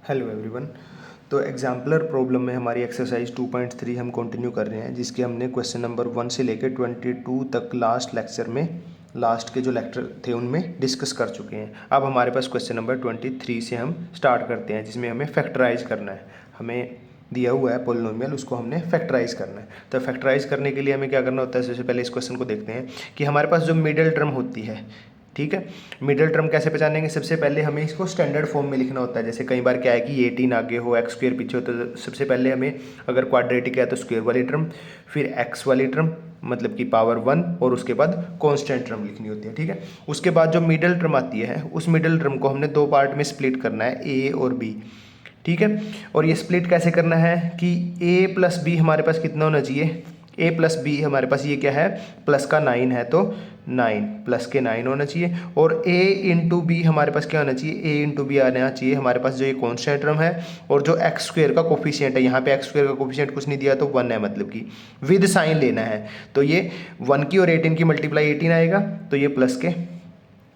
Hello everyone. तो exemplar problem में हमारी एक्सरसाइज 2.3 हम कंटिन्यू कर रहे हैं, जिसके हमने क्वेश्चन नंबर 1 से लेकर 22 तक लास्ट लेक्चर में लास्ट के जो लेक्चर थे उनमें डिस्कस कर चुके हैं। अब हमारे पास क्वेश्चन नंबर 23 से हम स्टार्ट करते हैं, जिसमें हमें फैक्टराइज करना है। हमें दिया हुआ है पोलिनोमियल, उसको हमने फैक्टराइज करना है। तो फैक्टराइज करने के लिए हमें क्या करना होता है, सबसे पहले इस क्वेश्चन को देखते हैं कि हमारे पास जो मिडिल टर्म होती है, ठीक है, मिडिल टर्म कैसे पहचानेंगे। सबसे पहले हमें इसको स्टैंडर्ड फॉर्म में लिखना होता है। जैसे कई बार क्या है कि 18 आगे हो, एक्स स्क्वायर पीछे हो, तो सबसे पहले हमें अगर क्वाड्रेटिक है तो स्क्वायर वाली टर्म, फिर एक्स वाली टर्म मतलब कि पावर 1, और उसके बाद कांस्टेंट टर्म लिखनी होती है, ठीक है। उसके बाद जो मिडिल टर्म आती है, उस मिडिल टर्म को हमने दो पार्ट में स्प्लिट करना है, ए और बी, ठीक है। और ये स्प्लिट कैसे करना है कि ए प्लस बी हमारे पास कितना होना चाहिए, ए प्लस बी हमारे पास ये क्या है, प्लस का 9 है, तो 9 प्लस के 9 होना चाहिए। और a इंटू बी हमारे पास क्या होना चाहिए, a इंटू बी आना चाहिए हमारे पास जो ये कॉन्स्टेंट टर्म है, और जो एक्स स्क्वायर का कोफिशिएंट है, यहाँ पे एक्स स्क्वायर का कोफिशिएंट कुछ नहीं दिया तो 1 है, मतलब कि विद साइन लेना है। तो ये 1 की और 18 की मल्टीप्लाई 18 आएगा, तो ये प्लस के,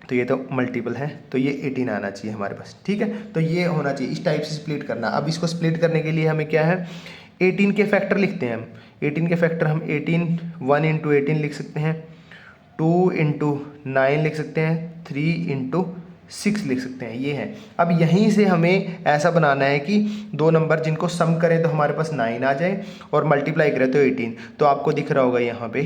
तो ये तो मल्टीपल है, तो ये 18 आना चाहिए हमारे पास, ठीक है। तो ये होना चाहिए, इस टाइप से स्प्लिट करना। अब इसको स्प्लिट करने के लिए हमें क्या है, 18 के फैक्टर लिखते हैं हम। 18 के फैक्टर हम 1 इंटू 18 लिख सकते हैं, 2 इंटू 9 लिख सकते हैं, 3 इंटू 6 लिख सकते हैं, ये है। अब यहीं से हमें ऐसा बनाना है कि दो नंबर जिनको सम करें तो हमारे पास 9 आ जाए, और मल्टीप्लाई करें तो 18। तो आपको दिख रहा होगा यहाँ पे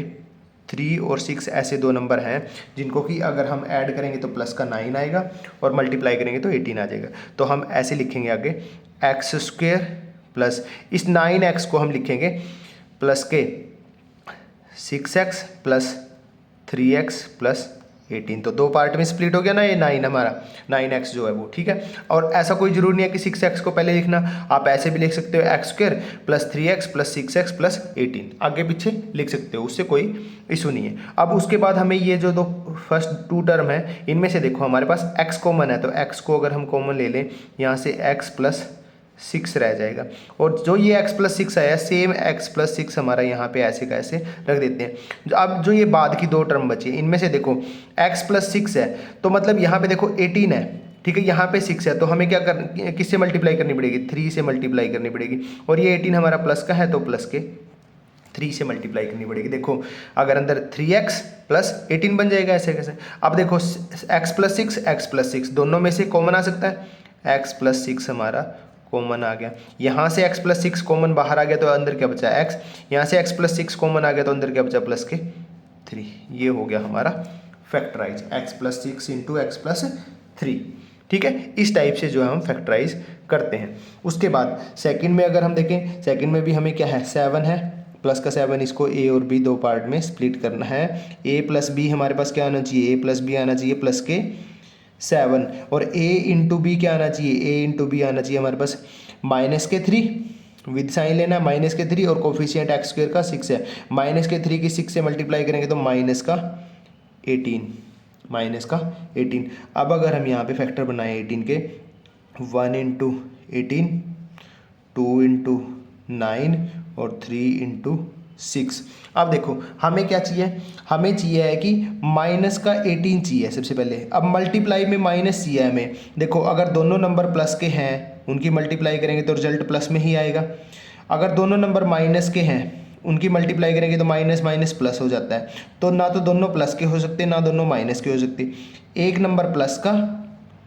3 और 6 ऐसे दो नंबर हैं जिनको कि अगर हम ऐड करेंगे तो प्लस का 9 आएगा, और मल्टीप्लाई करेंगे तो 18 आ जाएगा। तो हम ऐसे लिखेंगे आगे, एक्स स्क्वेयर प्लस इस 9x को हम लिखेंगे प्लस के 6x प्लस 3x प्लस 18। तो दो पार्ट में स्प्लिट हो गया ना, ये 9 हमारा 9x जो है वो, ठीक है। और ऐसा कोई जरूरी नहीं है कि 6x को पहले लिखना, आप ऐसे भी लिख सकते हो, x square plus 3x plus 6x plus 18 आगे पीछे लिख सकते हो, उससे कोई इशू नहीं है। अब उसके बाद हमें ये जो दो फर्स्ट टू टर्म है, इनमें से देखो हमारे पास x कॉमन है, तो x को अगर हम कॉमन ले लें, यहाँ से x प्लस 6 रह जाएगा, और जो ये x प्लस 6 आया, सेम x प्लस 6 हमारा यहाँ पे ऐसे का ऐसे रख देते हैं। अब जो ये बाद की दो टर्म बची है, इनमें से देखो x प्लस 6 है, तो मतलब यहाँ पे देखो 18 है, ठीक है, यहाँ पे 6 है, तो हमें क्या किससे मल्टीप्लाई करनी पड़ेगी, 3 से मल्टीप्लाई करनी पड़ेगी। और ये 18 हमारा प्लस का है, तो प्लस के 3 से मल्टीप्लाई करनी पड़ेगी। देखो अगर अंदर 3x प्लस 18 बन जाएगा, ऐसे कैसे। अब देखो x प्लस 6 x प्लस 6 दोनों में से कॉमन आ सकता है, x प्लस 6 हमारा कॉमन आ गया, यहाँ से x प्लस 6 कॉमन बाहर आ गया, तो अंदर क्या बचा x, यहाँ से x प्लस 6 कॉमन आ गया, तो अंदर क्या बचा, प्लस के 3। ये हो गया हमारा factorise, x plus 6 into x plus 3, ठीक है। इस टाइप से जो है हम फैक्टराइज करते हैं। उसके बाद सेकंड में अगर हम देखें, सेकंड में भी हमें क्या है, 7 है, प्लस का 7, इसको a और b दो पार्ट में स्प्लिट करना है। a प्लस बी हमारे पास क्या आना चाहिए, a प्लस बी आना चाहिए प्लस के 7, और a इंटू बी क्या आना चाहिए, a इंटू बी आना चाहिए हमारे पास माइनस के 3, विद साइन लेना है, माइनस के 3, और कोफिशिएंट एक्स स्क्वायर का 6 है, माइनस के 3 की 6 से मल्टीप्लाई करेंगे तो माइनस का 18, माइनस का 18। अब अगर हम यहाँ पे फैक्टर बनाएं 18 के, 1 इंटू 18, 2 इंटू 9 और 3 इंटू 6। अब देखो हमें क्या चाहिए, हमें चाहिए है कि माइनस का 18 चाहिए सबसे पहले। अब मल्टीप्लाई में माइनस चाहिए हमें। देखो अगर दोनों नंबर प्लस के हैं, उनकी मल्टीप्लाई करेंगे तो रिजल्ट प्लस में ही आएगा। अगर दोनों नंबर माइनस के हैं, उनकी मल्टीप्लाई करेंगे तो माइनस माइनस प्लस हो जाता है। तो ना तो दोनों प्लस के हो सकते, ना दोनों माइनस के हो सकते, एक नंबर प्लस का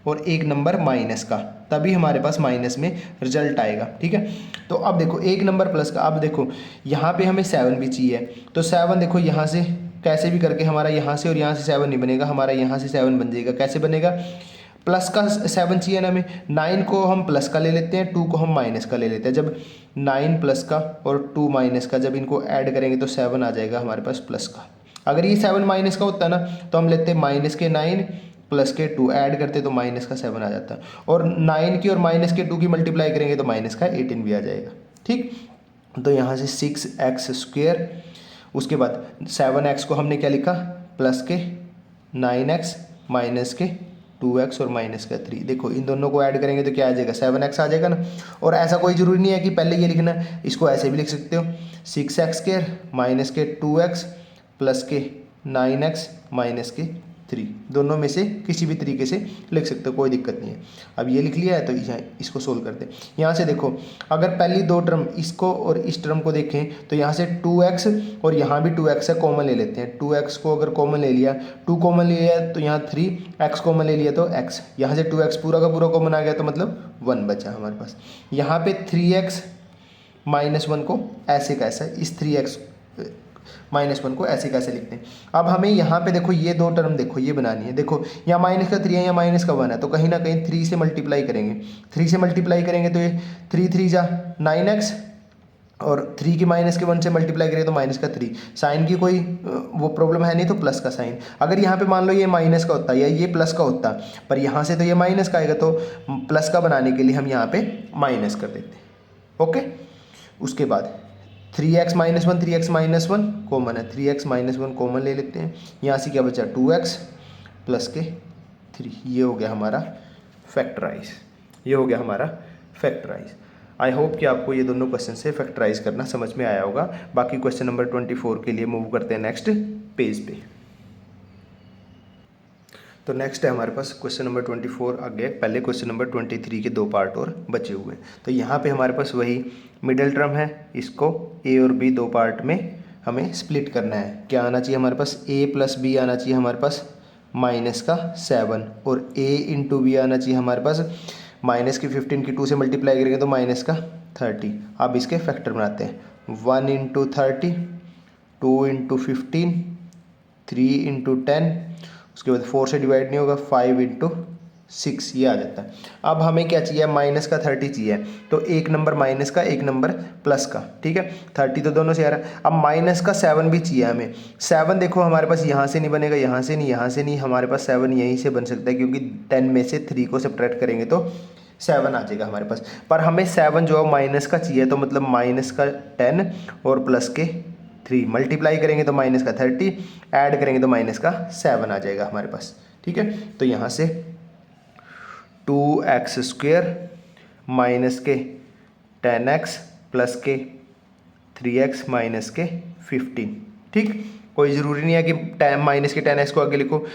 और एक नंबर माइनस का, तभी हमारे पास माइनस में रिजल्ट आएगा, ठीक है। तो अब देखो एक नंबर प्लस का, अब देखो यहाँ पे हमें 7 भी चाहिए, तो 7 देखो यहाँ से कैसे भी करके हमारा यहाँ से और यहाँ से 7 नहीं बनेगा, हमारा यहाँ से 7 बन जाएगा। कैसे बनेगा, प्लस का 7 चाहिए ना हमें, 9 को हम प्लस का ले लेते हैं, 2 को हम माइनस का ले लेते हैं। जब 9 प्लस का और 2 माइनस का, जब इनको ऐड करेंगे तो 7 आ जाएगा हमारे पास प्लस का। अगर ये 7 माइनस का होता ना, तो हम लेते माइनस के 9 प्लस के 2 ऐड करते तो माइनस का 7 आ जाता, और 9 की और माइनस के 2 की मल्टीप्लाई करेंगे तो माइनस का 18 भी आ जाएगा, ठीक। तो यहाँ से 6x स्क्वेयर, उसके बाद 7x को हमने क्या लिखा, प्लस के 9x माइनस के 2x और माइनस का 3। देखो इन दोनों को ऐड करेंगे तो क्या आ जाएगा, 7x आ जाएगा ना। और ऐसा कोई ज़रूरी नहीं है कि पहले ये लिखना, इसको ऐसे भी लिख सकते हो, 6x स्क्वेयर माइनस के 2x प्लस के 9x माइनस के 3, दोनों में से किसी भी तरीके से लिख सकते हो, कोई दिक्कत नहीं है। अब ये लिख लिया है तो यहाँ इसको सोल्व करते हैं। यहाँ से देखो, अगर पहली दो टर्म इसको और इस टर्म को देखें तो यहाँ से 2x और यहाँ भी 2x है, कॉमन ले लेते हैं। 2x को अगर कॉमन ले लिया, 2 कॉमन ले लिया तो यहाँ 3x कॉमन ले लिया तो x, यहाँ से 2x पूरा का पूरा कॉमन आ गया तो मतलब 1 बचा हमारे पास। यहाँ पे 3x -1 को ऐसे कैसा, इस 3x -1 को ऐसे कैसे लिखते हैं। अब हमें यहाँ पे देखो ये दो टर्म देखो ये बनानी है। देखो यहाँ -3 है, यहाँ -1 है, तो कहीं ना कहीं 3 से मल्टीप्लाई करेंगे। 3 से मल्टीप्लाई करेंगे तो ये 3 3 जा 9x, और 3 की -1 से मल्टीप्लाई करेंगे तो -3। साइन की कोई वो प्रॉब्लम है नहीं, तो प्लस का साइन। अगर यहाँ पे मान लो ये माइनस का होता या ये प्लस का होता, पर यहाँ से तो ये माइनस का आएगा, तो प्लस का बनाने के लिए हम यहाँ पे माइनस कर देते हैं। ओके, उसके बाद 3x -1 3x -1 कॉमन है, 3x -1 कॉमन ले लेते हैं। यहाँ से क्या बचा 2x प्लस के 3, ये हो गया हमारा फैक्टराइज, ये हो गया हमारा फैक्टराइज। आई होप कि आपको ये दोनों क्वेश्चन से फैक्टराइज करना समझ में आया होगा। बाकी क्वेश्चन नंबर 24 के लिए मूव करते हैं नेक्स्ट पेज पे। तो नेक्स्ट है हमारे पास क्वेश्चन नंबर 24 आगे, पहले क्वेश्चन नंबर 23 के 2 पार्ट और बचे हुए हैं। तो यहाँ पे हमारे पास वही मिडिल टर्म है, इसको a और b 2 पार्ट में हमें स्प्लिट करना है। क्या आना चाहिए हमारे पास, a + b आना चाहिए हमारे पास -7, और a × b आना चाहिए हमारे पास -15 की 2 से मल्टीप्लाई करेंगे तो -30। अब इसके फैक्टर बनाते हैं, 1 × 30, 2 × 15, 3 × 10, उसके बाद 4 से डिवाइड नहीं होगा, 5 × 6 ये आ जाता है। अब हमें क्या चाहिए, माइनस का 30 चाहिए, तो एक नंबर माइनस का, एक नंबर प्लस का, ठीक है। 30 तो दोनों से आ रहा है। अब माइनस का 7 भी चाहिए हमें। 7 देखो हमारे पास यहाँ से नहीं बनेगा, यहाँ से नहीं, यहाँ से नहीं, हमारे पास 7 यहीं से बन सकता है, क्योंकि 10 में से 3 को सब्ट्रैक्ट करेंगे तो 7 आ जाएगा हमारे पास। पर हमें 7 जो है माइनस का चाहिए, तो मतलब माइनस का 10 और प्लस के 3 मल्टीप्लाई करेंगे तो माइनस का 30, ऐड करेंगे तो माइनस का 7 आ जाएगा हमारे पास, ठीक है। तो यहाँ से 2x² माइनस के 10x प्लस के 3x माइनस के 15, ठीक। कोई ज़रूरी नहीं है कि माइनस के 10x को आगे लिखो,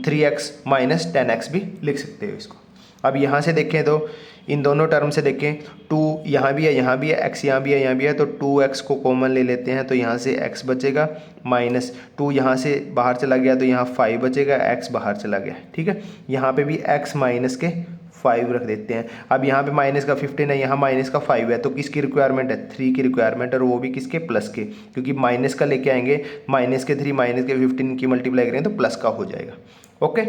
3x - 10x भी लिख सकते हो इसको। अब यहाँ से देखें तो इन दोनों टर्म से देखें, 2 यहाँ भी है, यहाँ भी है, x यहाँ भी है, यहाँ भी है, तो 2x को कॉमन ले लेते हैं, तो यहाँ से x बचेगा, -2 यहाँ से बाहर चला गया तो यहाँ 5 बचेगा, x बाहर चला गया, ठीक है। यहाँ पे भी x -5 रख देते हैं। अब यहाँ पे माइनस का 15 है, यहाँ माइनस का 5 है, तो किसकी रिक्वायरमेंट है, 3 की रिक्वायरमेंट, और वो भी किसके, प्लस के, क्योंकि माइनस का लेके आएंगे, -3 -15 की मल्टीप्लाई करेंगे तो प्लस का हो जाएगा। ओके,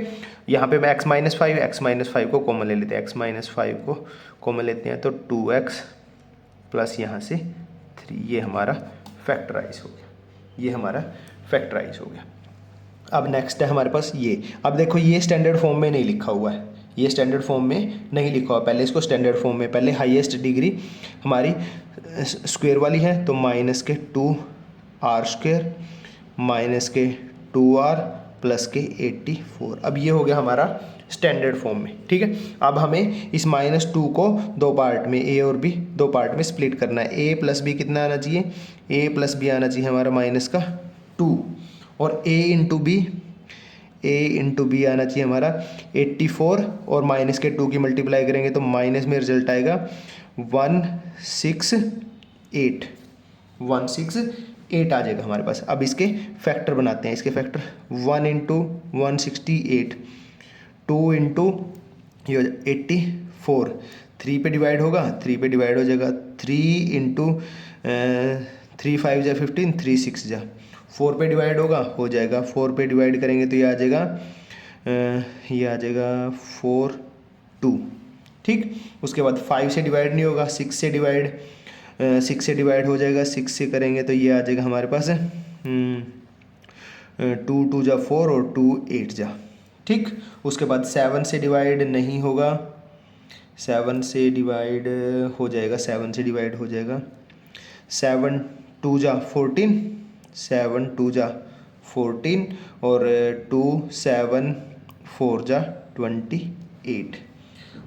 यहाँ पे मैं x -5 को कॉमन ले लेते हैं, x -5 को कॉमन लेते हैं, तो 2x प्लस यहाँ से 3, ये हमारा फैक्टराइज हो गया, ये हमारा फैक्टराइज हो गया। अब नेक्स्ट है हमारे पास ये। अब देखो ये स्टैंडर्ड फॉर्म में नहीं लिखा हुआ है, ये स्टैंडर्ड फॉर्म में नहीं लिखा हुआ, पहले इसको स्टैंडर्ड फॉर्म में, पहले हाईएस्ट डिग्री हमारी स्क्वायर वाली है, तो -2r² -2r प्लस के 84। अब ये हो गया हमारा स्टैंडर्ड फॉर्म में, ठीक है। अब हमें इस -2 को 2 पार्ट में, a और b 2 पार्ट में स्प्लिट करना है। a + b कितना आना चाहिए, a + b आना चाहिए हमारा -2, और a × b आना चाहिए हमारा 84, और -2 की मल्टीप्लाई करेंगे तो माइनस में रिजल्ट आएगा 168 आ जाएगा हमारे पास। अब इसके फैक्टर बनाते हैं, इसके फैक्टर 1 × 168, 2 × 84, 3 पे डिवाइड होगा, 3 पे डिवाइड हो जाएगा, 3 × 3 5 जा 15, 3 6 जा, 4 पे डिवाइड होगा, हो जाएगा, 4 पे डिवाइड करेंगे तो ये आ जाएगा 4 2, ठीक। उसके बाद 5 से डिवाइड नहीं होगा, 6 से डिवाइड हो जाएगा, 6 से करेंगे तो ये आ जाएगा हमारे पास 2 2 जा 4 और 2 8 जा, ठीक। उसके बाद 7 से डिवाइड नहीं होगा, 7 से डिवाइड हो जाएगा, 7 से डिवाइड हो जाएगा, 7 2 जा 14, 7 2 जा 14, और 2 7 4 जा 28।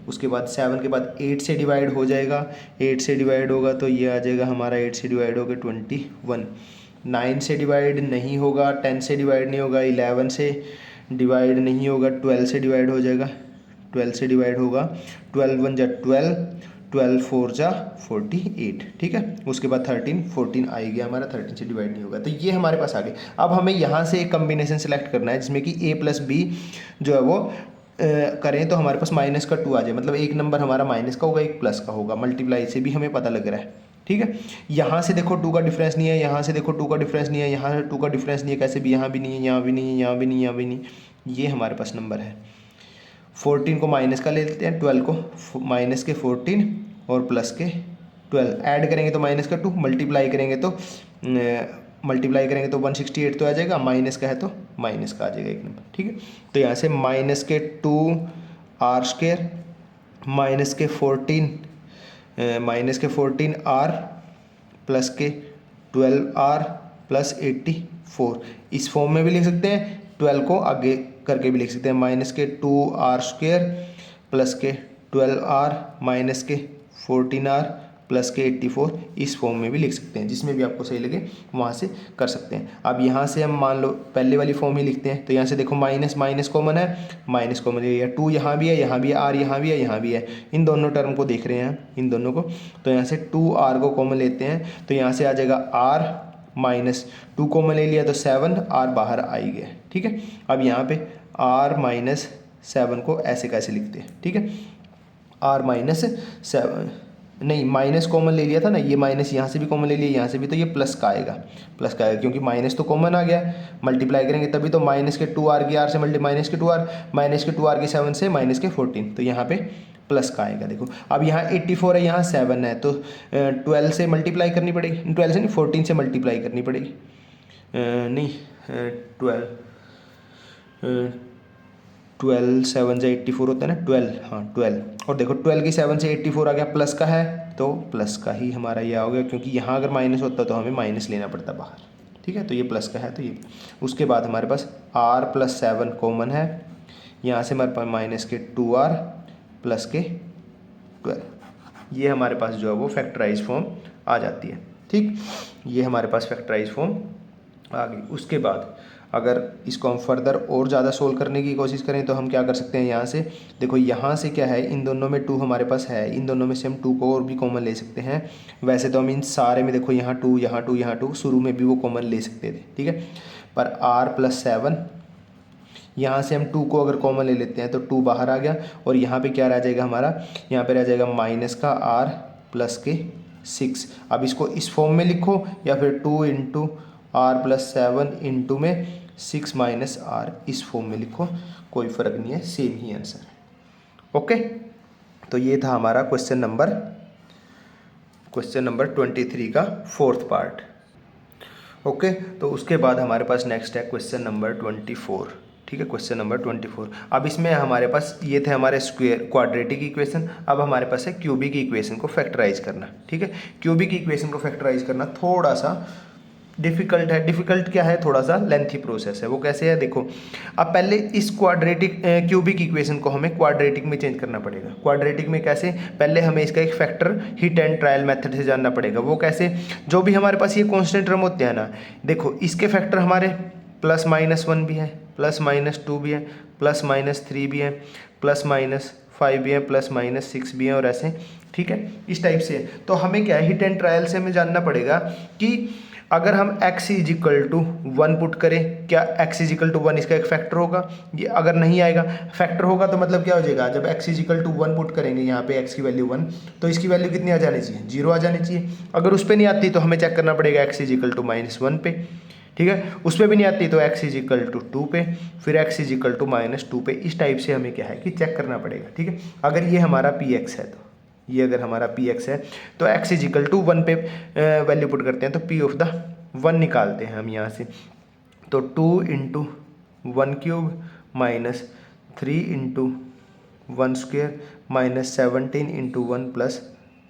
उसके बाद 7 के बाद 8 से डिवाइड हो जाएगा, 8 से डिवाइड होगा तो ये आ जाएगा हमारा, 8 से डिवाइड होगा 21। 9 से डिवाइड नहीं होगा, 10 से डिवाइड नहीं होगा, 11 से डिवाइड नहीं होगा, 12 से डिवाइड हो जाएगा, 12 से डिवाइड होगा, 12 1 जा 12, 12 4 जा 48, ठीक है। उसके बाद 13, 14 आ गया हमारा, 13 से डिवाइड नहीं होगा, तो ये हमारे पास आ गए। अब हमें यहाँ से एक कम्बिनेशन सेलेक्ट करना है जिसमें कि a प्लस बी जो है वो करें तो हमारे पास माइनस का 2 आ जाए, मतलब एक नंबर हमारा माइनस का होगा, एक प्लस का होगा, मल्टीप्लाई से भी हमें पता लग रहा है, ठीक है। यहाँ से देखो 2 का डिफरेंस नहीं है, यहाँ से देखो 2 का डिफरेंस नहीं है, यहाँ से 2 का डिफरेंस नहीं है, कैसे भी यहाँ भी नहीं है, यहाँ भी नहीं है, यहाँ भी नहीं, यहाँ भी नहीं, ये हमारे पास नंबर है। 14 को माइनस का ले लेते हैं, 12 को माइनस के 14 और प्लस के 12, ऐड करेंगे तो माइनस का 2, मल्टीप्लाई करेंगे तो 168 तो आ जाएगा, माइनस का है तो माइनस का आ जाएगा एक नंबर, ठीक है। तो यहाँ से माइनस के 2r² माइनस के 14r प्लस के 12r प्लस 84, इस फॉर्म में भी लिख सकते हैं, 12 को आगे करके भी लिख सकते हैं, माइनस के 2r² प्लस के 12r माइनस के 14r प्लस के 84, इस फॉर्म में भी लिख सकते हैं, जिसमें भी आपको सही लगे वहाँ से कर सकते हैं। अब यहाँ से हम मान लो पहले वाली फॉर्म ही लिखते हैं, तो यहाँ से देखो माइनस माइनस कॉमन है, माइनस कॉमन ले लिया, 2 यहाँ भी है, यहाँ भी है, r यहाँ भी है, यहाँ भी है, इन दोनों टर्म को देख रहे हैं, इन दोनों को, तो यहाँ से 2r को कॉमन लेते हैं, तो यहाँ से आ जाएगा r माइनस 2 कॉमन ले लिया तो 7r बाहर आई गया, ठीक है। अब यहाँ पे r माइनस 7 को ऐसे कैसे लिखते हैं, ठीक है, r माइनस 7 नहीं, माइनस कॉमन ले लिया था ना, ये माइनस यहाँ से भी कॉमन ले लिया, यहाँ से भी, तो ये प्लस का आएगा, प्लस का आएगा, क्योंकि माइनस तो कॉमन आ गया, मल्टीप्लाई करेंगे तभी तो, माइनस के 2r की r से माइनस के 2r, माइनस के 2r की 7 से माइनस के 14, तो यहाँ पे प्लस का आएगा। देखो अब यहाँ 84 है, यहाँ 7 है, तो 12 से मल्टीप्लाई करनी पड़ेगी, 12 से नहीं 14 से मल्टीप्लाई करनी पड़ेगी, नहीं 12 7 से 84 होता है ना, 12, हाँ 12, और देखो 12 की 7 से 84 आ गया, प्लस का है तो प्लस का ही हमारा ये हो गया, क्योंकि यहाँ अगर माइनस होता तो हमें माइनस लेना पड़ता बाहर, ठीक है। तो ये प्लस का है, तो ये, उसके बाद हमारे पास r प्लस 7 कॉमन है, यहाँ से हमारे पास माइनस के 2r प्लस के 12, ये हमारे पास जो है वो फैक्टराइज फॉर्म आ जाती है, ठीक, ये हमारे पास फैक्टराइज फॉर्म आ गई। उसके बाद अगर इसको हम फर्दर और ज़्यादा सोल्व करने की कोशिश करें तो हम क्या कर सकते हैं, यहाँ से देखो, यहाँ से क्या है, इन दोनों में 2 हमारे पास है, इन दोनों में से हम 2 को और भी कॉमन ले सकते हैं, वैसे तो हम इन सारे में देखो यहाँ 2 यहाँ 2 यहाँ 2 शुरू में भी वो कॉमन ले सकते थे, ठीक है, पर r प्लस 7 यहाँ से हम 2 को अगर कॉमन ले लेते हैं तो 2 बाहर आ गया, और यहाँ पे क्या रह जाएगा हमारा, यहाँ पे रह जाएगा माइनस का r प्लस के 6। अब इसको इस फॉर्म में लिखो या फिर 2 इंटू r प्लस 7 इंटू में 6 माइनस r, इस फॉर्म में लिखो, कोई फ़र्क नहीं है, सेम ही आंसर है, ओके। तो ये था हमारा क्वेश्चन नंबर 23 का 4th पार्ट, ओके। तो उसके बाद हमारे पास नेक्स्ट है क्वेश्चन नंबर 24, ठीक है, क्वेश्चन नंबर 24। अब इसमें हमारे पास ये थे हमारे स्क्वायर क्वाड्रेटिक इक्वेशन, अब हमारे पास है क्यूबिक इक्वेशन को फैक्टराइज करना, ठीक है। क्यूबिक इक्वेशन को फैक्टराइज करना थोड़ा सा डिफ़िकल्ट है, डिफ़िकल्ट क्या है, थोड़ा सा लेंथी प्रोसेस है। वो कैसे है, देखो, अब पहले इस क्यूबिक इक्वेशन को हमें क्वाड्रेटिक में चेंज करना पड़ेगा। क्वाड्रेटिक में कैसे, पहले हमें इसका एक factor hit and trial method से जानना पड़ेगा। वो कैसे, जो भी हमारे पास ये कॉन्स्टेंट टर्म होते हैं ना, देखो इसके फैक्टर हमारे प्लस माइनस 1 भी है, प्लस माइनस 2 भी है, प्लस माइनस 3 भी है, प्लस माइनस 5 भी है, प्लस माइनस 6 भी है, और ऐसे, ठीक है, इस टाइप से। तो हमें क्या है, हिट एंड ट्रायल से हमें जानना पड़ेगा कि अगर हम x is equal to 1 put करें, क्या x इज इक्वल टू 1 इसका एक फैक्टर होगा, ये अगर नहीं आएगा, फैक्टर होगा तो मतलब क्या हो जाएगा, जब x is equal to 1 put करेंगे यहाँ पे x की वैल्यू 1, तो इसकी वैल्यू कितनी आ जानी चाहिए, 0 आ जानी चाहिए। अगर उस पर नहीं आती तो हमें चेक करना पड़ेगा x इज इक्वल टू -1 पे, ठीक है, उस पर भी नहीं आती तो x इज इक्वल टू 2 पे, फिर x इज इक्वल टू -2 पे, इस टाइप से हमें क्या है कि चेक करना पड़ेगा, ठीक है। अगर ये हमारा px है, तो ये अगर हमारा px है तो x इज इक्वल टू 1 पे वैल्यू पुट करते हैं, तो p ऑफ द 1 निकालते हैं हम यहाँ से, तो 2 into 1 cube minus 3 into 1 square minus 17 into 1 plus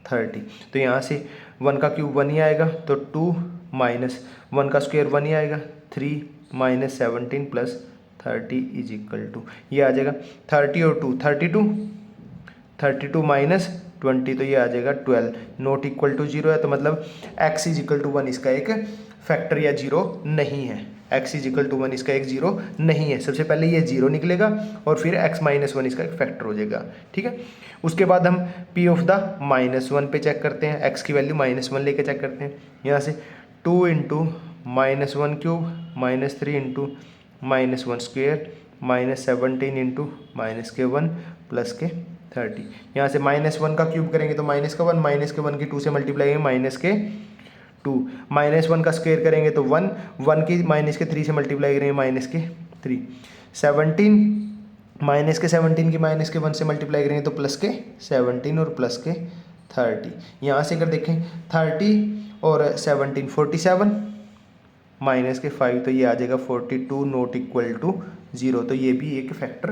30, तो यहाँ से 1 का क्यूब 1 ही आएगा, तो 2 माइनस 1 का स्क्वेयर 1 ही आएगा, 3 minus 17 plus 30 is equal to, ये आ जाएगा 30 और 2 32 माइनस 20, तो ये आ जाएगा 12, नॉट इक्वल टू 0 है, तो मतलब x इज इक्वल टू 1 इसका एक फैक्टर या 0 नहीं है, x इज इक्वल टू 1, इसका एक जीरो नहीं है। सबसे पहले ये जीरो निकलेगा और फिर x माइनस 1 इसका एक फैक्टर हो जाएगा, ठीक है। उसके बाद हम p ऑफ द -1 पे चेक करते हैं, x की वैल्यू -1 लेके चेक करते हैं। यहाँ से 2 into -1 cube -3 into -1 square -17 into -1 plus के 30। यहाँ से -1 का क्यूब करेंगे तो -1 की 2 से मल्टीप्लाई करेंगे -2, -1 का स्क्वेयर करेंगे तो 1 की -3 से मल्टीप्लाई करेंगे -3, 17 -17 की -1 से मल्टीप्लाई करेंगे तो +17 और +30। यहाँ से अगर देखें 30 और 17 47 -5 तो ये आ जाएगा 42 नॉट इक्वल टू 0। तो ये भी एक फैक्टर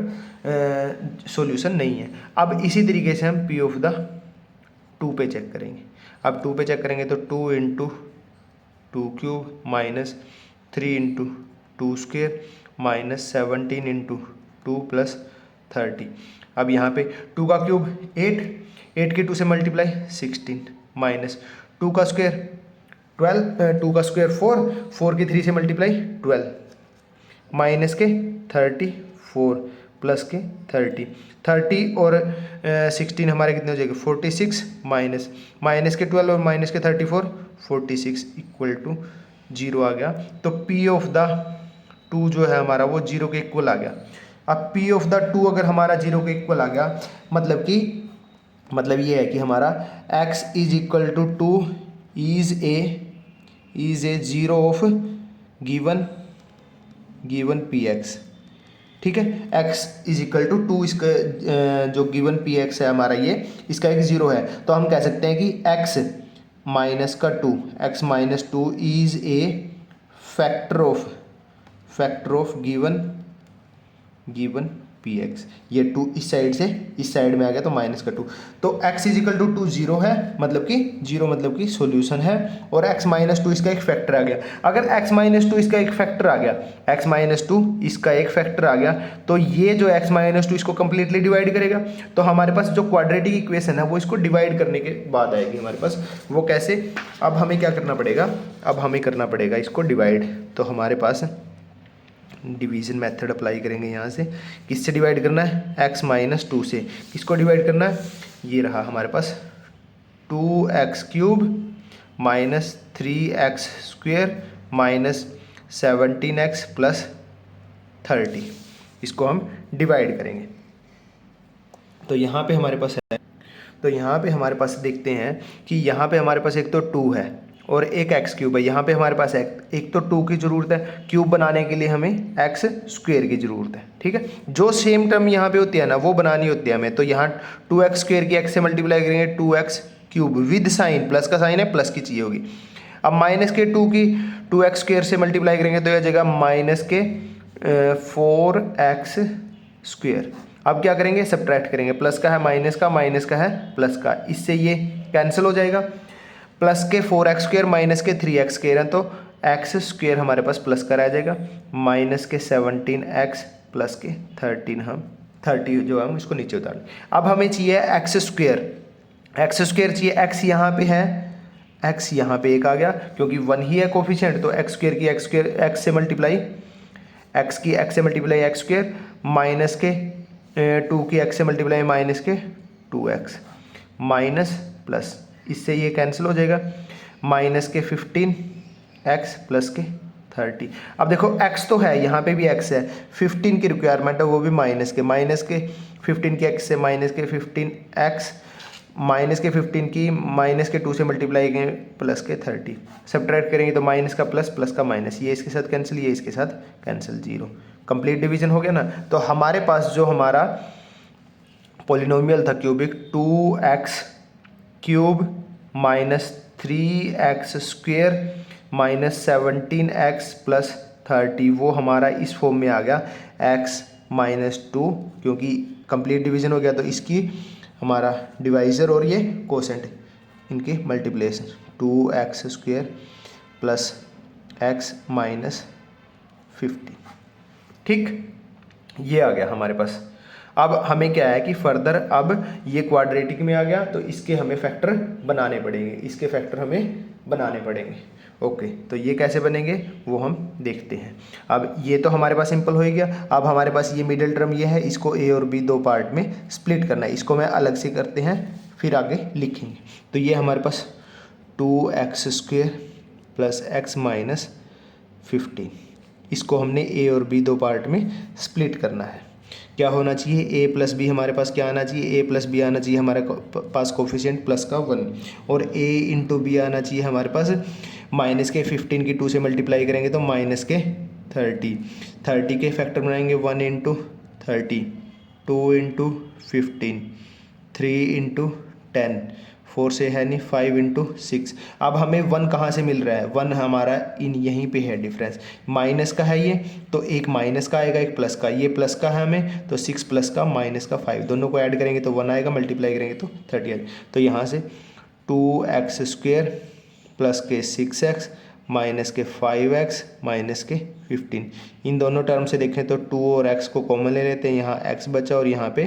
सॉल्यूशन नहीं है। अब इसी तरीके से हम p ऑफ द 2 पे चेक करेंगे। अब 2 पे चेक करेंगे तो 2 into 2 cube -3 into 2 square -17 into 2 plus 30। अब यहाँ पे 2 का क्यूब 8 के 2 से मल्टीप्लाई 16 -2 का स्क्वेयर 12, 2 का स्क्वेयर 4 की 3 से मल्टीप्लाई 12 माइनस के 34 प्लस के 30 और 16 हमारे कितने हो जाएंगे 46 माइनस के 12 और माइनस के 34 46 इक्वल टू 0 आ गया। तो P ऑफ द 2 जो है हमारा वो 0 के इक्वल आ गया। अब P ऑफ द 2 अगर हमारा 0 के इक्वल आ गया मतलब ये है कि हमारा x is equal to 2 is a zero of given px, ठीक है। x इज इक्वल टू 2 इसका जो गिवन px है हमारा ये इसका एक जीरो है, तो हम कह सकते हैं कि x माइनस का 2 x minus 2 is A factor of given px। ये 2 इस साइड से इस साइड में आ गया तो माइनस का 2, तो x is equal to 2 zero है मतलब कि सॉल्यूशन है, और x माइनस 2 इसका एक फैक्टर आ गया। अगर x माइनस 2 इसका एक फैक्टर आ गया तो ये जो x माइनस 2 इसको कंप्लीटली डिवाइड करेगा। तो हमारे पास जो क्वाड्रेटिक इक्वेशन है वो इसको डिवाइड करने के बाद आएगी हमारे पास। वो कैसे? अब हमें क्या करना पड़ेगा, इसको डिवाइड। तो हमारे पास डिवीजन मेथड अप्लाई करेंगे। यहाँ से किससे डिवाइड करना है? x माइनस 2 से। किसको डिवाइड करना है? ये रहा हमारे पास 2x cube minus 3x square minus 17x plus 30, इसको हम डिवाइड करेंगे। तो यहाँ पे हमारे पास है, तो यहाँ पे हमारे पास देखते हैं कि यहाँ पे हमारे पास एक तो 2 है और एक x क्यूब है। यहाँ पे हमारे पास एक तो 2 की ज़रूरत है, क्यूब बनाने के लिए हमें x स्क्वेयर की ज़रूरत है, ठीक है। जो सेम टर्म यहाँ पे होती है ना वो बनानी होती है हमें। तो यहाँ 2x स्क्वेयर की x से मल्टीप्लाई करेंगे 2x cube with sign, plus का साइन है, प्लस की चाहिए होगी। अब माइनस के 2 की 2x स्क्वेयर से मल्टीप्लाई करेंगे तो यह जगह माइनस के 4x स्क्वेयर। अब क्या करेंगे? सब्ट्रैक्ट करेंगे, प्लस का है माइनस का है प्लस का, इससे ये कैंसिल हो जाएगा। प्लस के 4x स्क्वेयर माइनस के 3x स्क्वेयर है तो x स्क्वेयर हमारे पास प्लस का रह जाएगा, माइनस के 17x प्लस के 30 जो है हम इसको नीचे उतार लें। अब हमें चाहिए x स्क्वेयर चाहिए। x यहाँ पे है, x यहाँ पे एक आ गया क्योंकि 1 ही है कोफिशिएंट, तो x स्क्वेयर की x से मल्टीप्लाई x स्क्वेयर माइनस के 2 की x से मल्टीप्लाई माइनस के 2x माइनस प्लस, इससे ये कैंसिल हो जाएगा, माइनस के 15x प्लस के 30। अब देखो x तो है, यहाँ पे भी x है, 15 की रिक्वायरमेंट है वो भी माइनस के 15 की x से माइनस के 15x माइनस के 15 की माइनस के 2 से मल्टीप्लाई करेंगे प्लस के 30, सब्ट्रैक्ट करेंगे तो माइनस का प्लस, प्लस का माइनस, ये इसके साथ कैंसिल, ये इसके साथ कैंसिल, 0। कंप्लीट डिवीजन हो गया ना। तो हमारे पास जो हमारा पॉलिनोमियल था cubic 2x cube minus 3x square minus 17x plus 30, वो हमारा इस फॉर्म में आ गया x माइनस 2, क्योंकि कंप्लीट डिवीजन हो गया तो इसकी हमारा डिवाइज़र और ये कोसेंट इनकी multiplication 2x square plus x minus 50, ठीक, ये आ गया हमारे पास। अब हमें क्या है कि फर्दर अब ये क्वाड्रेटिक में आ गया तो इसके हमें फैक्टर बनाने पड़ेंगे, ओके, तो ये कैसे बनेंगे वो हम देखते हैं। अब ये तो हमारे पास सिंपल हो ही गया। अब हमारे पास ये मिडिल टर्म ये है, इसको ए और बी दो पार्ट में स्प्लिट करना है। इसको मैं अलग से करते हैं, फिर आगे लिखेंगे। तो ये हमारे पास 2x² प्लस x माइनस 15, इसको हमने ए और बी दो पार्ट में स्प्लिट करना है। क्या होना चाहिए, ए प्लस बी हमारे पास क्या आना चाहिए, ए प्लस बी आना चाहिए हमारे पास कोफिशिएंट प्लस का 1, और ए इंटू बी आना चाहिए हमारे पास माइनस के 15 की 2 से मल्टीप्लाई करेंगे तो माइनस के 30 के फैक्टर बनाएंगे 1 इंटू 30, 2 इंटू 15, 3 इंटू 10, 4 से है नहीं 5 इंटू 6। अब हमें 1 कहाँ से मिल रहा है, 1 हमारा इन यहीं पे है डिफरेंस, माइनस का है ये, तो एक माइनस का आएगा एक प्लस का, ये प्लस का है हमें तो 6 प्लस का माइनस का 5, दोनों को ऐड करेंगे तो 1 आएगा, मल्टीप्लाई करेंगे तो 30 आएगा। तो यहाँ से 2x² प्लस के 6x माइनस के 5x माइनस के 15, इन दोनों टर्म से देखें तो 2 और x को कॉमन ले लेते हैं, यहाँ x बचा और यहाँ पे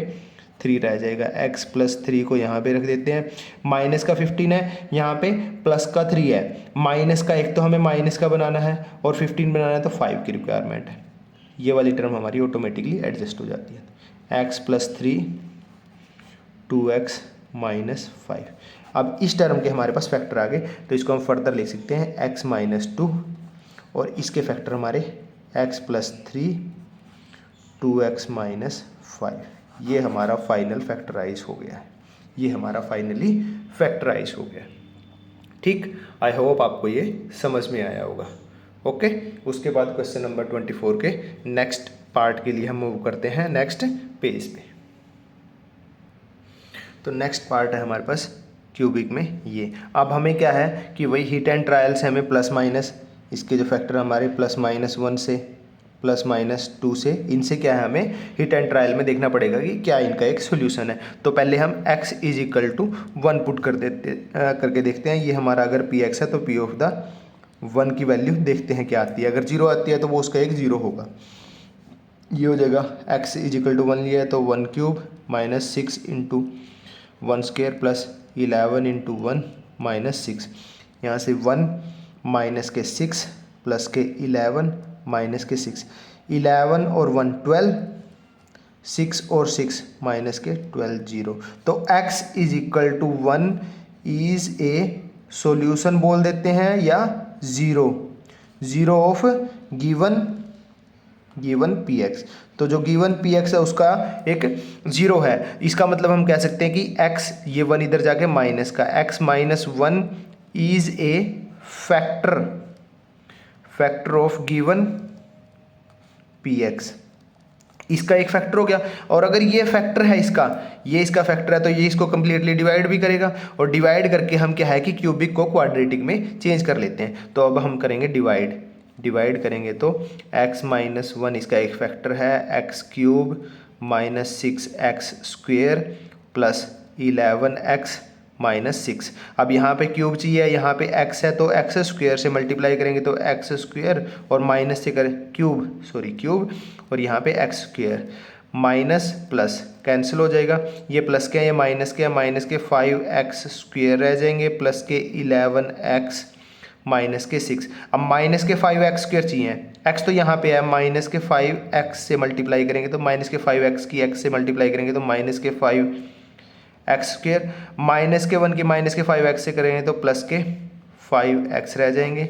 3 रह जाएगा, x प्लस 3 को यहाँ पे रख देते हैं, माइनस का 15 है, यहाँ पे प्लस का 3 है, माइनस का एक तो हमें माइनस का बनाना है और 15 बनाना है तो 5 की रिक्वायरमेंट है। ये वाली टर्म हमारी ऑटोमेटिकली एडजस्ट हो जाती है, x प्लस 3 2x माइनस 5। अब इस टर्म के हमारे पास फैक्टर आ गए, तो इसको हम फर्दर लिख सकते हैं x माइनस 2 और इसके फैक्टर हमारे x प्लस 3 2x माइनस 5। ये हमारा फाइनल फैक्टराइज हो गया है, ये हमारा फाइनली फैक्टराइज हो गया। ठीक, आई होप आपको ये समझ में आया होगा। ओके, उसके बाद क्वेश्चन नंबर 24 के नेक्स्ट पार्ट के लिए हम मूव करते हैं नेक्स्ट पेज पे। तो नेक्स्ट पार्ट है हमारे पास क्यूबिक में ये। अब हमें क्या है कि वही हीट एंड ट्रायल से हमें प्लस माइनस इसके जो फैक्टर हमारे प्लस माइनस 1 से प्लस माइनस 2 से, इनसे क्या है हमें हिट एंड ट्रायल में देखना पड़ेगा कि क्या इनका एक सोल्यूशन है। तो पहले हम x is equal to 1 put करके देखते हैं। ये हमारा अगर पी एक्स है तो पी ऑफ द 1 की वैल्यू देखते हैं क्या आती है। अगर 0 आती है तो वो उसका एक 0 होगा। ये हो जाएगा x इज इक्वल टू 1 लिया है तो 1 cube minus 6 into 1 square plus 11 into 1 minus 6। यहाँ से 1 माइनस के 6 प्लस के 11 माइनस के 6, 11 और 1 12, 6 और 6 माइनस के 12 0। तो x is equal to 1 is a solution बोल देते हैं या 0 ऑफ गिवन पी एक्स। तो जो गिवन पी एक्स है उसका एक 0 है, इसका मतलब हम कह सकते हैं कि x, ये 1 इधर जाके माइनस का, x minus 1 is A factor of given P x. इसका एक फैक्टर हो गया, और अगर ये फैक्टर है इसका, ये इसका फैक्टर है तो ये इसको कंप्लीटली डिवाइड भी करेगा, और डिवाइड करके हम क्या है कि क्यूबिक को क्वाड्रेटिक में चेंज कर लेते हैं। तो अब हम करेंगे डिवाइड करेंगे तो x माइनस 1 इसका एक फैक्टर है, x cube minus 6x square plus 11x minus 6। अब यहाँ पे क्यूब चाहिए, यहाँ पे x है तो x स्क्वेयर से मल्टीप्लाई करेंगे तो x स्क्वेयर और माइनस से करें क्यूब और यहाँ पे x square minus plus cancel हो जाएगा। ये प्लस के ये माइनस के, माइनस के 5x स्क्वेयर रह जाएंगे प्लस के 11x माइनस के 6। अब माइनस के 5x स्क्वेयर चाहिए, x तो यहाँ पे है, माइनस के 5x से मल्टीप्लाई करेंगे तो माइनस के 5x की x से मल्टीप्लाई करेंगे तो माइनस के 5x स्क्वेयर, माइनस के 1 की माइनस के 5x से करेंगे तो प्लस के 5x रह जाएंगे,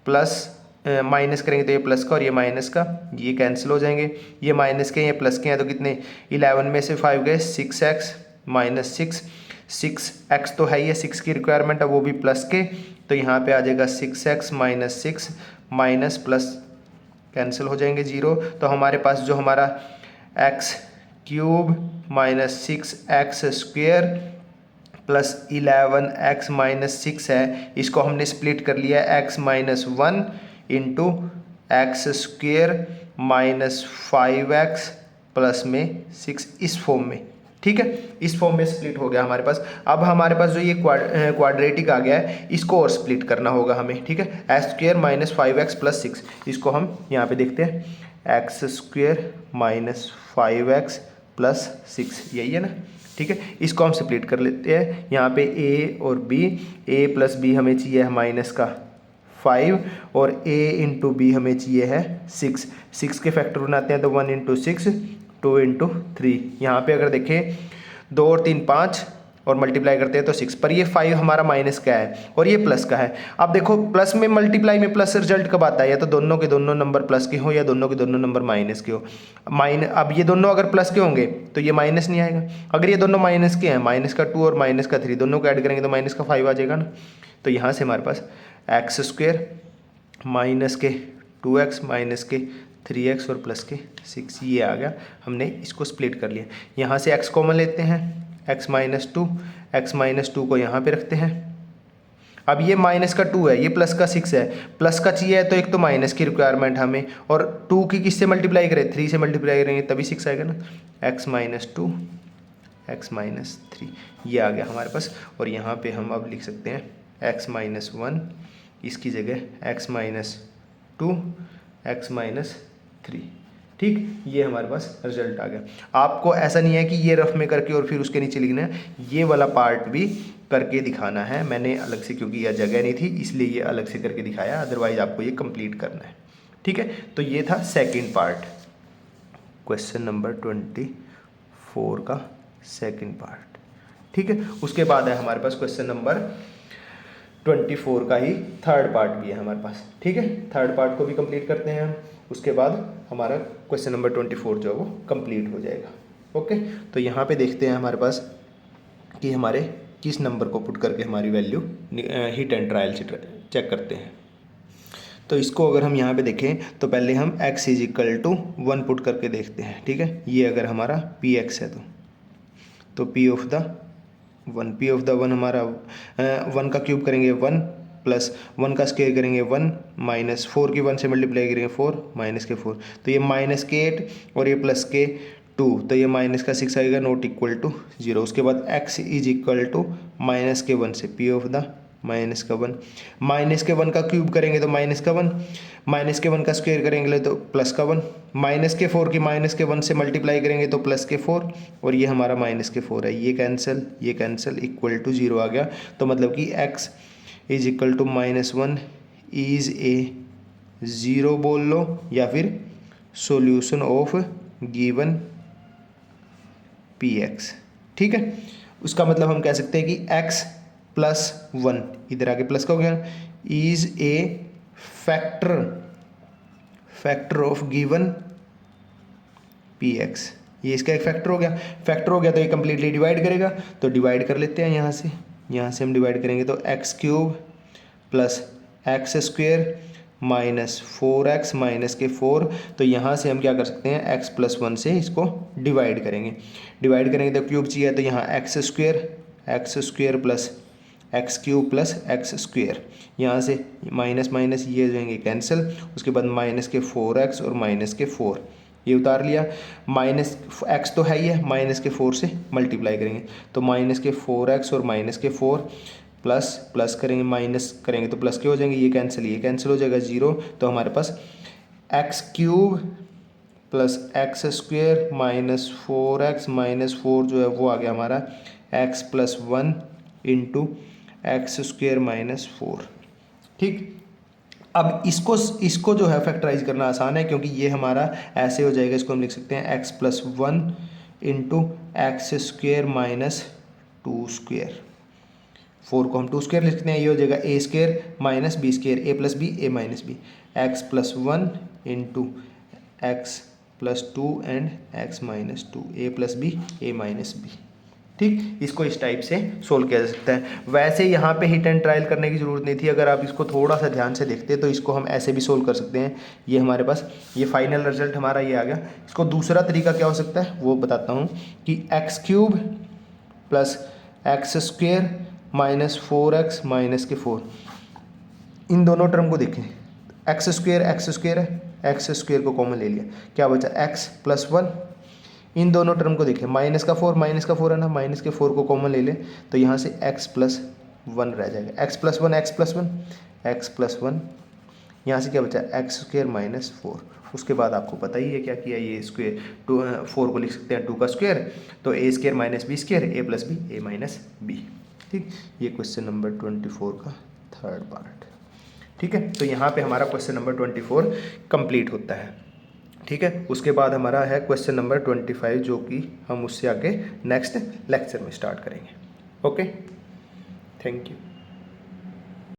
प्लस माइनस करेंगे तो ये प्लस का और ये माइनस का ये कैंसिल हो जाएंगे, ये माइनस के ये प्लस के हैं तो कितने 11 में से 5 गए 6x माइनस 6x तो है, ये 6 की रिक्वायरमेंट है वो भी प्लस के, तो यहाँ पे आ जाएगा 6x minus 6 minus plus cancel हो जाएंगे 0। तो हमारे पास जो हमारा x cube minus 6x square plus 11x minus 6 है, इसको हमने स्प्लिट कर लिया x minus 1 into x square minus 5x plus में 6 इस फॉर्म में। ठीक है, इस फॉर्म में स्प्लिट हो गया हमारे पास। अब हमारे पास जो ये क्वाड्रेटिक आ गया है इसको और स्प्लिट करना होगा हमें। ठीक है, x square minus 5x plus 6, इसको हम यहाँ पे देखते हैं x square minus 5x plus 6, यही है ना। ठीक है, इसको हम स्प्लिट कर लेते हैं। यहाँ पे a और b, a प्लस बी हमें चाहिए माइनस का 5 और a इंटू बी हमें चाहिए है 6। 6 के फैक्टर बनाते हैं तो 1 इंटू 6, 2 इंटू 3। यहाँ पर अगर देखें 2 और 3 5 और मल्टीप्लाई करते हैं तो 6, पर ये 5 हमारा माइनस का है और ये प्लस का है। अब देखो प्लस में मल्टीप्लाई में प्लस रिजल्ट कब आता है, या तो दोनों के दोनों नंबर प्लस के हो या दोनों के दोनों नंबर माइनस के हो। अब ये दोनों अगर प्लस के होंगे तो ये माइनस नहीं आएगा। अगर ये दोनों माइनस के हैं, माइनस का 2 और माइनस का 3, दोनों को ऐड करेंगे तो माइनस का 5 आ जाएगा ना। तो यहाँ से हमारे पास एक्स स्क्वेयर माइनस के 2x माइनस के 3x और प्लस के 6 ये आ गया। हमने इसको स्प्लिट कर लिया। यहाँ से x कॉमन लेते हैं, x माइनस टू को यहाँ पे रखते हैं। अब ये माइनस का 2 है, ये प्लस का 6 है। प्लस का चाहिए है तो एक तो माइनस की रिक्वायरमेंट हमें, और 2 की किससे मल्टीप्लाई करें, 3 से मल्टीप्लाई करेंगे तभी 6 आएगा ना। x माइनस 2 x माइनस 3 ये आ गया हमारे पास। और यहाँ पे हम अब लिख सकते हैं x माइनस 1, इसकी जगह x माइनस 2 x माइनस 3। ठीक, ये हमारे पास रिजल्ट आ गया। आपको ऐसा नहीं है कि ये रफ में करके और फिर उसके नीचे लिखना है, ये वाला पार्ट भी करके दिखाना है। मैंने अलग से, क्योंकि यह जगह नहीं थी इसलिए ये अलग से करके दिखाया, अदरवाइज आपको ये कंप्लीट करना है। ठीक है, तो ये था सेकंड पार्ट, क्वेश्चन नंबर 24 का सेकंड पार्ट। ठीक है, उसके बाद है हमारे पास क्वेश्चन नंबर 24 का ही थर्ड पार्ट भी है हमारे पास। ठीक है, थर्ड पार्ट को भी कंप्लीट करते हैं हम, उसके बाद हमारा क्वेश्चन नंबर 24 जो है वो कंप्लीट हो जाएगा। ओके, तो यहाँ पे देखते हैं हमारे पास कि हमारे किस नंबर को पुट करके हमारी वैल्यू हिट एंड ट्रायल से चेक करते हैं। तो इसको अगर हम यहाँ पे देखें तो पहले हम x is equal to 1 put करके देखते हैं। ठीक है, ये अगर हमारा px है तो p ऑफ द 1 हमारा 1 का क्यूब करेंगे 1 प्लस 1 का स्क्वायर करेंगे 1 माइनस 4 की 1 से मल्टीप्लाई करेंगे 4 माइनस के 4, तो ये माइनस के 8 और ये प्लस के 2, तो ये माइनस का 6 आएगा, नॉट इक्वल टू 0। उसके बाद x is equal to minus के 1 से p ऑफ द माइनस का 1, माइनस के 1 का क्यूब करेंगे तो माइनस का 1, माइनस के 1 का स्क्वायर करेंगे तो प्लस का 1, माइनस के 4 की माइनस के 1 से मल्टीप्लाई करेंगे तो प्लस के 4, और ये हमारा माइनस के 4 है, ये कैंसिल इक्वल टू 0 आ गया। तो मतलब कि x is equal to -1 is a 0 बोल लो, या फिर सॉल्यूशन ऑफ गिवन px। ठीक है, उसका मतलब हम कह सकते हैं कि x प्लस 1 इधर आके प्लस का हो गया, is a factor of given px। ये इसका एक फैक्टर हो गया, तो ये कंप्लीटली डिवाइड करेगा, तो डिवाइड कर लेते हैं यहाँ से हम डिवाइड करेंगे तो x cube plus x square minus 4x minus के 4, तो यहाँ से हम क्या कर सकते हैं, x प्लस 1 से इसको डिवाइड करेंगे तो क्यूब चाहिए, तो यहाँ x square plus x cube plus x square, यहाँ से माइनस माइनस ये हो जाएंगे कैंसिल। उसके बाद माइनस के 4x और माइनस के 4 ये उतार लिया, माइनस x तो है ही है, माइनस के 4 से मल्टीप्लाई करेंगे तो माइनस के 4x और माइनस के 4 प्लस करेंगे, माइनस करेंगे तो प्लस के हो जाएंगे, ये कैंसिल हो जाएगा 0। तो हमारे पास x cube plus x square minus 4x minus 4 जो है वो आ गया हमारा x plus 1 into x square minus 4। ठीक, अब इसको जो है फैक्टराइज करना आसान है, क्योंकि ये हमारा ऐसे हो जाएगा, इसको हम लिख सकते हैं x plus 1 into x square minus 2 square. 4 को हम 2 स्क्वेयर लिखते हैं, ये हो जाएगा a square minus b square, a plus b a minus b, x plus 1 into x plus 2 and x minus 2, a plus b a minus b. ठीक, इसको इस टाइप से सोल्व किया जा सकता है। वैसे यहाँ पे हिट एंड ट्रायल करने की ज़रूरत नहीं थी, अगर आप इसको थोड़ा सा ध्यान से देखते तो इसको हम ऐसे भी सोल्व कर सकते हैं। ये हमारे पास ये फाइनल रिजल्ट हमारा ये आ गया। इसको दूसरा तरीका क्या हो सकता है वो बताता हूँ, कि x cube plus x square minus 4x minus के 4, इन दोनों टर्म को देखें, एक्स स्क्वेयर है, एक्स स्क्वेयर को कॉमन ले लिया, क्या बचा x प्लस 1। इन दोनों टर्म को देखें, माइनस का 4 है ना, माइनस के 4 को कॉमन ले लें तो यहाँ से x प्लस 1 रह जाएगा, x प्लस वन, यहाँ से क्या बचा एक्स स्क्वेयर माइनस 4। उसके बाद आपको पता ही है क्या किया, ये स्क्वेयर 4 को लिख सकते हैं 2 का स्क्वेयर, तो ए square minus b square, a plus b a minus b. ठीक, ये क्वेश्चन नंबर 24 का थर्ड पार्ट। ठीक है, तो यहाँ पे हमारा क्वेश्चन नंबर 24 कंप्लीट होता है। ठीक है, उसके बाद हमारा है क्वेश्चन नंबर 25 जो कि हम उससे आगे नेक्स्ट लेक्चर में स्टार्ट करेंगे। Okay, thank you.